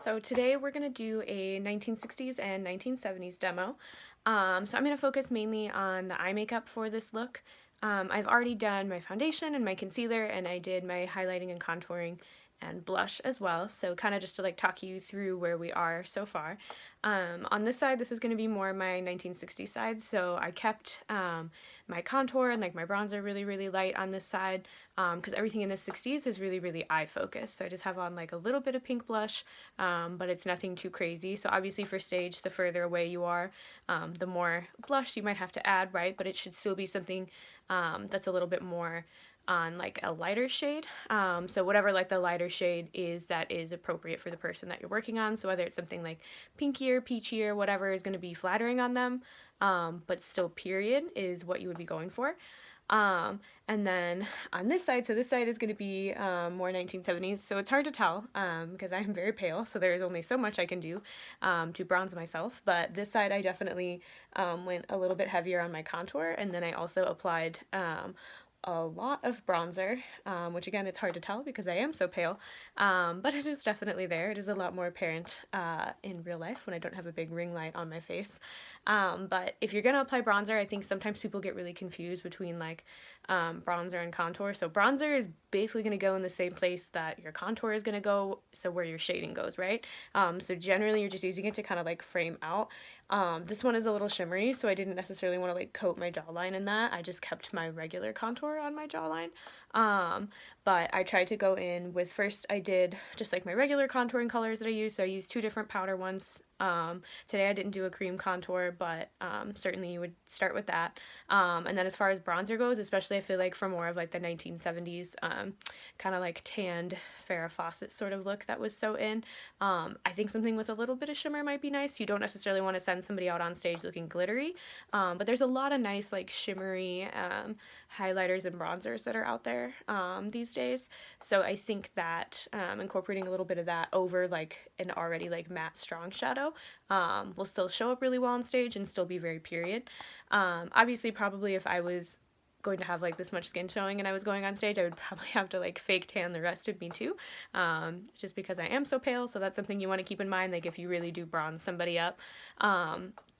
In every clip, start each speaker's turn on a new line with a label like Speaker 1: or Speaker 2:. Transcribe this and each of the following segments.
Speaker 1: So today we're going to do a 1960s and 1970s demo. So I'm going to focus mainly on the eye makeup for this look. I've already done my foundation and my concealer, and I did my highlighting and contouring and blush as well. So kind of just to like talk you through where we are so far. On this side, this is going to be more my 1960s side. So I kept my contour and like my bronzer really light on this side because everything in the 60s is really eye focused. So I just have on like a little bit of pink blush, but it's nothing too crazy. So obviously for stage, the further away you are, the more blush you might have to add, right? But it should still be something that's a little bit more on like a lighter shade. So whatever like the lighter shade is that is appropriate for the person that you're working on. So whether it's something like pinkier, peachier, whatever is going to be flattering on them, but still period is what you would be going for. And then on this side, so this side is going to be more 1970s, so it's hard to tell because I'm very pale, so there's only so much I can do to bronze myself, but this side I definitely went a little bit heavier on my contour, and then I also applied a lot of bronzer, which again, it's hard to tell because I am so pale, but it is definitely there. It is a lot more apparent in real life when I don't have a big ring light on my face. But if you're going to apply bronzer, I think sometimes people get really confused between like bronzer and contour. So bronzer is basically going to go in the same place that your contour is going to go, so where your shading goes, right? So generally you're just using it to kind of like frame out. This one is a little shimmery, so I didn't necessarily want to like coat my jawline in that. I just kept my regular contour on my jawline. But I tried to go in with, first I did just like my regular contouring colors that I use. So I used two different powder ones. Today I didn't do a cream contour, but certainly you would start with that. And then as far as bronzer goes, especially I feel like for more of like the 1970s, kind of like tanned Farrah Fawcett sort of look that was so in, I think something with a little bit of shimmer might be nice. You don't necessarily want to send somebody out on stage looking glittery, but there's a lot of nice like shimmery highlighters and bronzers that are out there these days. So I think that incorporating a little bit of that over like an already like matte strong shadow will still show up really well on stage and still be very period. Obviously, probably if I was going to have like this much skin showing and I was going on stage, I would probably have to like fake tan the rest of me too, just because I am so pale. So that's something you want to keep in mind, like if you really do bronze somebody up,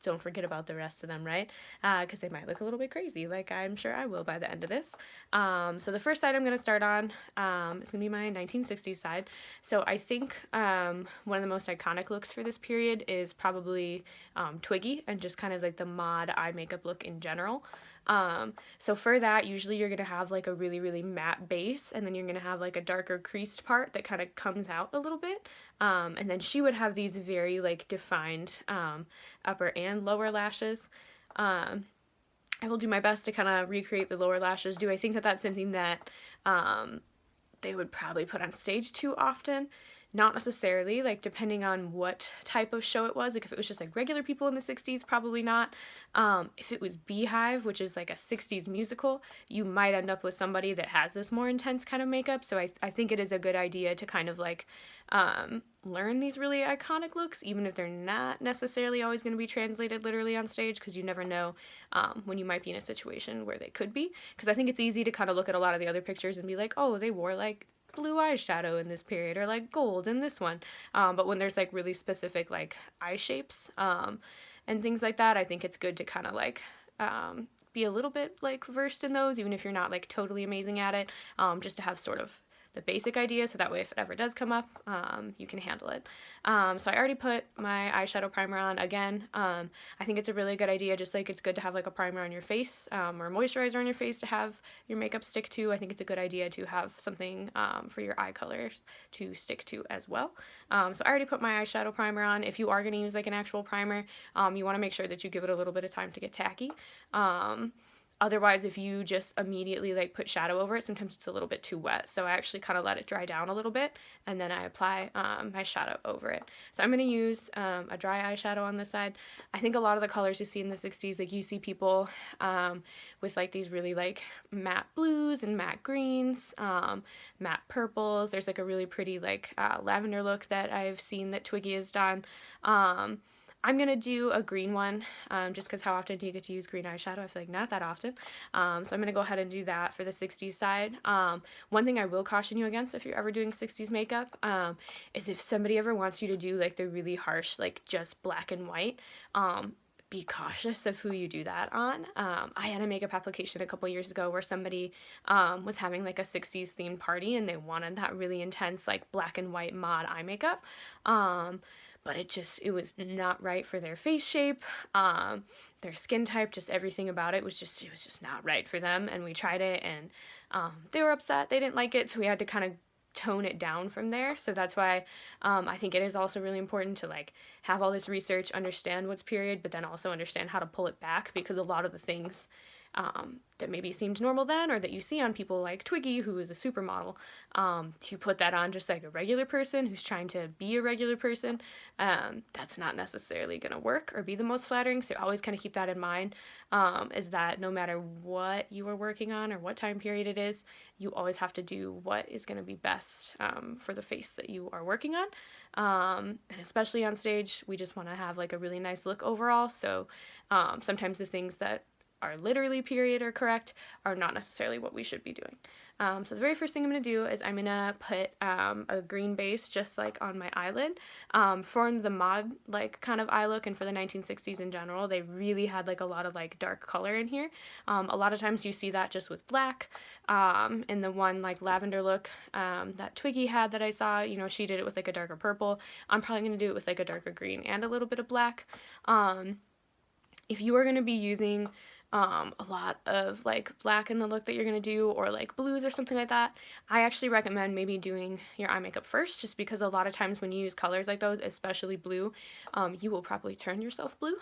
Speaker 1: don't forget about the rest of them, right? Because they might look a little bit crazy, like I'm sure I will by the end of this. So the first side I'm going to start on is going to be my 1960s side. So I think one of the most iconic looks for this period is probably Twiggy, and just kind of like the mod eye makeup look in general. So for that, usually you're going to have like a really matte base, and then you're going to have like a darker creased part that kind of comes out a little bit. And then she would have these very like defined upper and lower lashes. I will do my best to kind of recreate the lower lashes. Do I think that that's something that they would probably put on stage too often? Not necessarily, like depending on what type of show it was. Like if it was just like regular people in the 60s, probably not. If it was Beehive, which is like a 60s musical, you might end up with somebody that has this more intense kind of makeup. So I think it is a good idea to kind of like learn these really iconic looks, even if they're not necessarily always going to be translated literally on stage, because you never know when you might be in a situation where they could be. Because I think it's easy to kind of look at a lot of the other pictures and be like, oh, they wore like blue eyeshadow in this period, or like gold in this one, but when there's like really specific like eye shapes and things like that, I think it's good to kind of like be a little bit like versed in those, even if you're not like totally amazing at it, just to have sort of the basic idea, so that way if it ever does come up, you can handle it. So I already put my eyeshadow primer on. Again, I think it's a really good idea, just like it's good to have like a primer on your face or moisturizer on your face to have your makeup stick to. I think it's a good idea to have something for your eye colors to stick to as well. So I already put my eyeshadow primer on. If you are going to use like an actual primer, you want to make sure that you give it a little bit of time to get tacky. Otherwise, if you just immediately like put shadow over it, sometimes it's a little bit too wet. So I actually kind of let it dry down a little bit, and then I apply my shadow over it. So I'm going to use a dry eyeshadow on this side. I think a lot of the colors you see in the 60s, like you see people with like these really like matte blues and matte greens, matte purples. There's like a really pretty like lavender look that I've seen that Twiggy has done. I'm going to do a green one, just because how often do you get to use green eyeshadow? I feel like not that often. So I'm going to go ahead and do that for the 60s side. One thing I will caution you against if you're ever doing 60s makeup is if somebody ever wants you to do like the really harsh, like just black and white, be cautious of who you do that on. I had a makeup application a couple years ago where somebody was having like a 60s themed party and they wanted that really intense like black and white mod eye makeup. But it was not right for their face shape, their skin type, just everything about it was just not right for them. And we tried it and they were upset, they didn't like it, so we had to kind of tone it down from there. So that's why I think it is also really important to like have all this research, understand what's period, but then also understand how to pull it back, because a lot of the things that maybe seemed normal then, or that you see on people like Twiggy, who is a supermodel, to put that on just like a regular person who's trying to be a regular person, that's not necessarily going to work or be the most flattering. So always kind of keep that in mind, is that no matter what you are working on or what time period it is, you always have to do what is going to be best for the face that you are working on. And especially on stage, we just want to have like a really nice look overall. So sometimes the things that are literally period or correct are not necessarily what we should be doing. So the very first thing I'm going to do is I'm going to put a green base just like on my eyelid. For the mod like kind of eye look, and for the 1960s in general, they really had like a lot of like dark color in here. A lot of times you see that just with black. In the one like lavender look that Twiggy had that I saw, you know, she did it with like a darker purple. I'm probably going to do it with like a darker green and a little bit of black. If you are going to be using a lot of like black in the look that you're gonna do, or like blues or something like that, I actually recommend maybe doing your eye makeup first, just because a lot of times when you use colors like those, especially blue, you will probably turn yourself blue,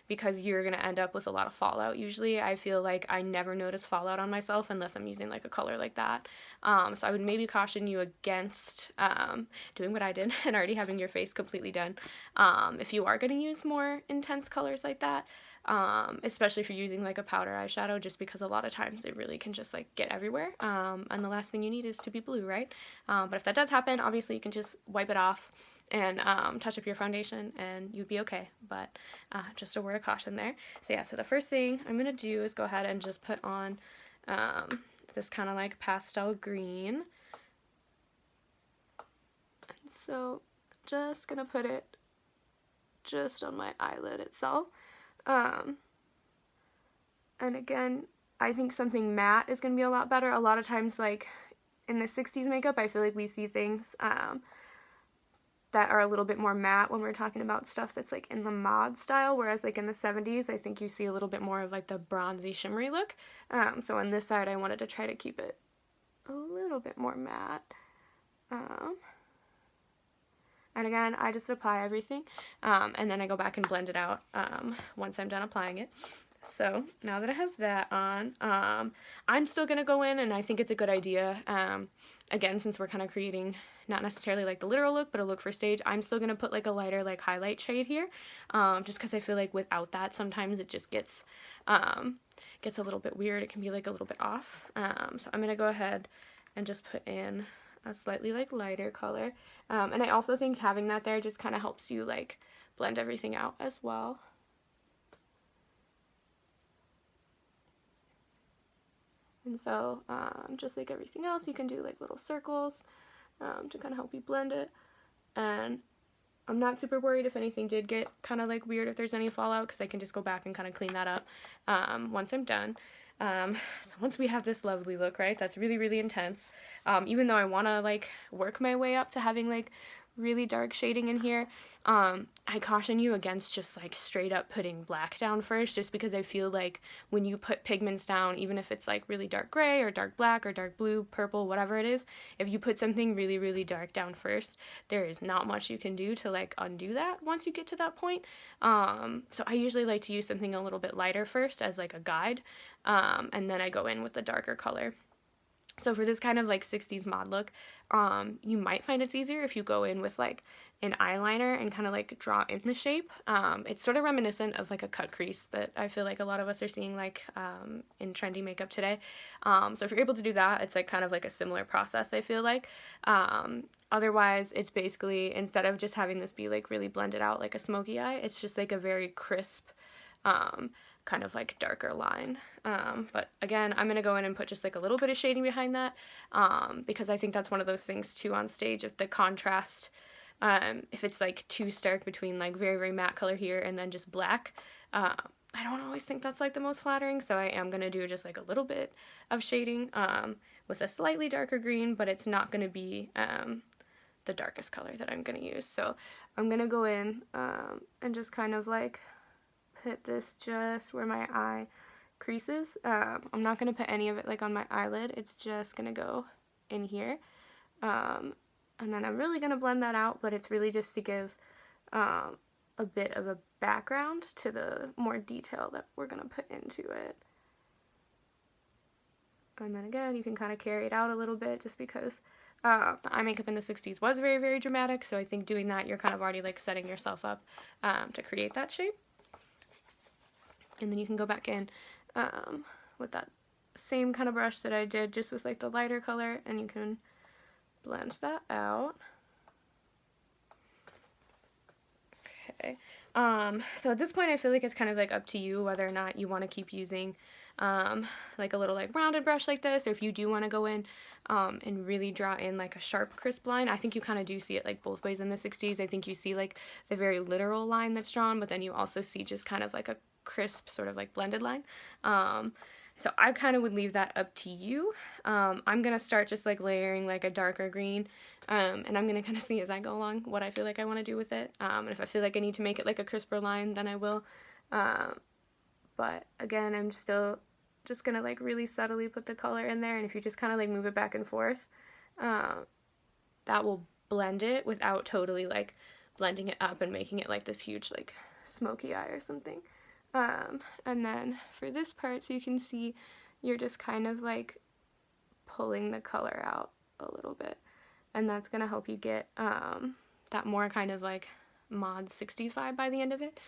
Speaker 1: because you're gonna end up with a lot of fallout. Usually I feel like I never notice fallout on myself unless I'm using like a color like that. So I would maybe caution you against doing what I did and already having your face completely done. If you are gonna use more intense colors like that, especially if you're using like a powder eyeshadow, just because a lot of times it really can just like get everywhere, and the last thing you need is to be blue, right? But if that does happen, obviously you can just wipe it off and touch up your foundation and you'd be okay. But just a word of caution there. So yeah, so the first thing I'm gonna do is go ahead and just put on this kind of like pastel green. And so just gonna put it just on my eyelid itself. And again, I think something matte is going to be a lot better. A lot of times, like in the 60s makeup, I feel like we see things that are a little bit more matte when we're talking about stuff that's like in the mod style, whereas like in the 70s, I think you see a little bit more of like the bronzy shimmery look. So on this side, I wanted to try to keep it a little bit more matte. And again, I just apply everything, and then I go back and blend it out once I'm done applying it. So now that I have that on, I'm still going to go in, and I think it's a good idea, again, since we're kind of creating not necessarily like the literal look, but a look for stage, I'm still going to put like a lighter like highlight shade here, just because I feel like without that, sometimes it just gets a little bit weird. It can be like a little bit off. So I'm going to go ahead and just put in a slightly like lighter color, and I also think having that there just kind of helps you like blend everything out as well. And so just like everything else, you can do like little circles to kind of help you blend it. And I'm not super worried if anything did get kind of like weird, if there's any fallout, because I can just go back and kind of clean that up once I'm done. So once we have this lovely look, right, that's really, really intense, even though I want to like work my way up to having like really dark shading in here, I caution you against just like straight up putting black down first, just because I feel like when you put pigments down, even if it's like really dark gray or dark black or dark blue, purple, whatever it is, if you put something really, really dark down first, there is not much you can do to like undo that once you get to that point. So I usually like to use something a little bit lighter first as like a guide, and then I go in with the darker color. So for this kind of like 60s mod look, you might find it's easier if you go in with like an eyeliner and kind of like draw in the shape. It's sort of reminiscent of like a cut crease that I feel like a lot of us are seeing like in trendy makeup today. So if you're able to do that, it's like kind of like a similar process, I feel like. Otherwise, it's basically, instead of just having this be like really blended out like a smoky eye, it's just like a very crisp, kind of like darker line. But again, I'm going to go in and put just like a little bit of shading behind that, because I think that's one of those things too on stage, if the contrast, if it's like too stark between like very, very matte color here and then just black, I don't always think that's like the most flattering, so I am going to do just like a little bit of shading with a slightly darker green, but it's not going to be the darkest color that I'm going to use. So I'm going to go in and just kind of like put this just where my eye creases. I'm not going to put any of it like on my eyelid. It's just going to go in here. And then I'm really going to blend that out, but it's really just to give a bit of a background to the more detail that we're going to put into it. And then again, you can kind of carry it out a little bit, just because the eye makeup in the 60s was very, very dramatic. So I think doing that, you're kind of already like setting yourself up to create that shape. And then you can go back in with that same kind of brush that I did, just with like the lighter color, and you can blend that out. Okay. So at this point, I feel like it's kind of like up to you whether or not you want to keep using like a little like rounded brush like this, or if you do want to go in and really draw in like a sharp, crisp line. I think you kind of do see it like both ways in the 60s. I think you see like the very literal line that's drawn, but then you also see just kind of like a crisp sort of like blended line. So I kind of would leave that up to you. I'm going to start just like layering like a darker green, and I'm going to kind of see as I go along what I feel like I want to do with it. And if I feel like I need to make it like a crisper line, then I will. But again, I'm still just going to like really subtly put the color in there, and if you just kind of like move it back and forth, that will blend it without totally like blending it up and making it like this huge like smoky eye or something. And then for this part, so you can see, you're just kind of like pulling the color out a little bit, and that's going to help you get that more kind of like mod 60s vibe by the end of it.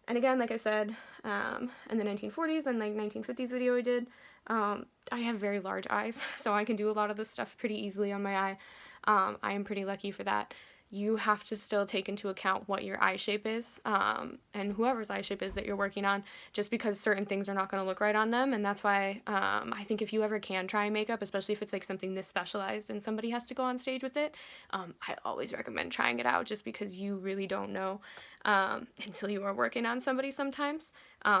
Speaker 1: And again, like I said, in the 1940s and like 1950s video I did, I have very large eyes, so I can do a lot of this stuff pretty easily on my eye. I am pretty lucky for that. You have to still take into account what your eye shape is, and whoever's eye shape is that you're working on, just because certain things are not going to look right on them. And that's why I think if you ever can try makeup, especially if it's like something this specialized and somebody has to go on stage with it, I always recommend trying it out, just because you really don't know until you are working on somebody sometimes.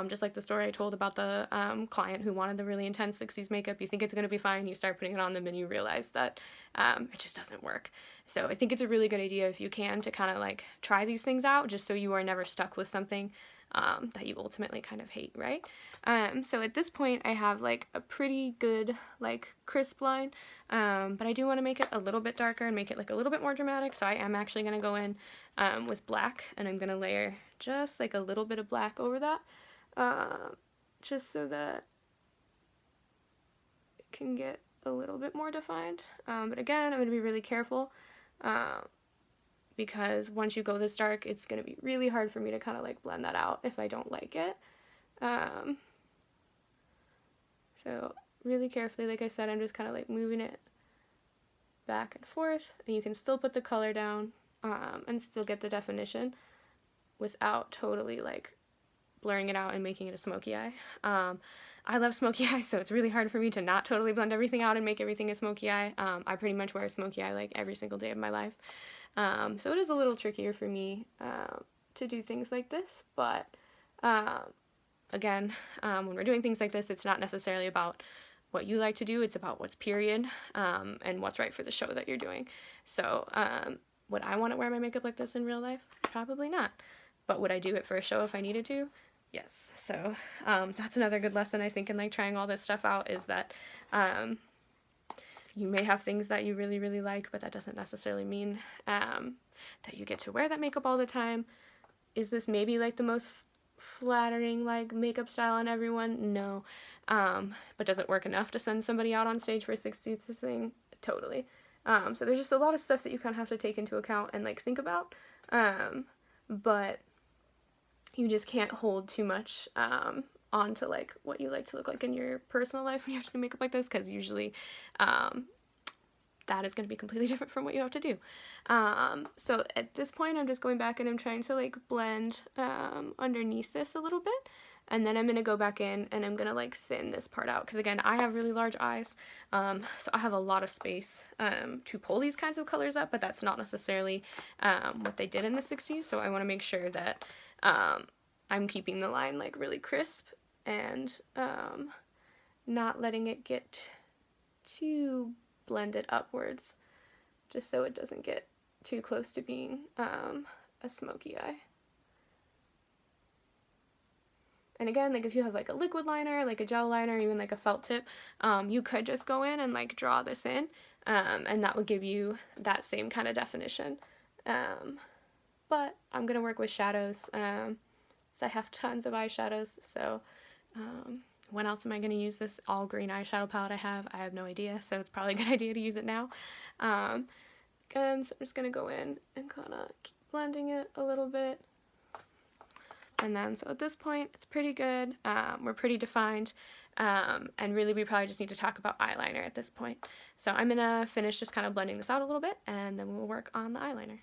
Speaker 1: Just like the story I told about the client who wanted the really intense 60s makeup. You think it's going to be fine, you start putting it on them, and you realize that it just doesn't work. So I think it's a really good idea, if you can, to kind of like try these things out, just so you are never stuck with something that you ultimately kind of hate, right? So at this point, I have like a pretty good like crisp line, but I do want to make it a little bit darker and make it like a little bit more dramatic. So I am actually going to go in with black, and I'm going to layer just like a little bit of black over that, just so that it can get a little bit more defined. But again, I'm going to be really careful, because once you go this dark, it's going to be really hard for me to kind of like blend that out if I don't like it. So really carefully, like I said, I'm just kind of like moving it back and forth, and you can still put the color down and still get the definition without totally like blurring it out and making it a smoky eye. I love smoky eyes, so it's really hard for me to not totally blend everything out and make everything a smoky eye. I pretty much wear a smoky eye like every single day of my life. So it is a little trickier for me to do things like this, but again, when we're doing things like this, it's not necessarily about what you like to do, it's about what's period, and what's right for the show that you're doing. So would I want to wear my makeup like this in real life? Probably not. But would I do it for a show if I needed to? Yes. So that's another good lesson, I think, in like trying all this stuff out, is that you may have things that you really, really like, but that doesn't necessarily mean that you get to wear that makeup all the time. Is this maybe like the most flattering like makeup style on everyone, no. But does it work enough to send somebody out on stage for a 60th thing? Totally. So there's just a lot of stuff that you kind of have to take into account and like think about, but you just can't hold too much on to like what you like to look like in your personal life when you have to do makeup like this, because usually that is going to be completely different from what you have to do. So at this point, I'm just going back and I'm trying to like blend underneath this a little bit. And then I'm going to go back in and I'm going to like thin this part out. Because again, I have really large eyes. So I have a lot of space to pull these kinds of colors up. But that's not necessarily what they did in the 60s. So I want to make sure that I'm keeping the line like really crisp. And not letting it get too blended upwards, just so it doesn't get too close to being a smoky eye. And again, like if you have like a liquid liner, like a gel liner, even like a felt tip, you could just go in and like draw this in, and that would give you that same kind of definition. But I'm gonna work with shadows, so I have tons of eyeshadows, so when else am I going to use this all green eyeshadow palette I have? I have no idea, so it's probably a good idea to use it now. And so I'm just going to go in and kind of keep blending it a little bit. And then, so at this point, it's pretty good. We're pretty defined. And really, we probably just need to talk about eyeliner at this point. So I'm going to finish just kind of blending this out a little bit, and then we'll work on the eyeliner.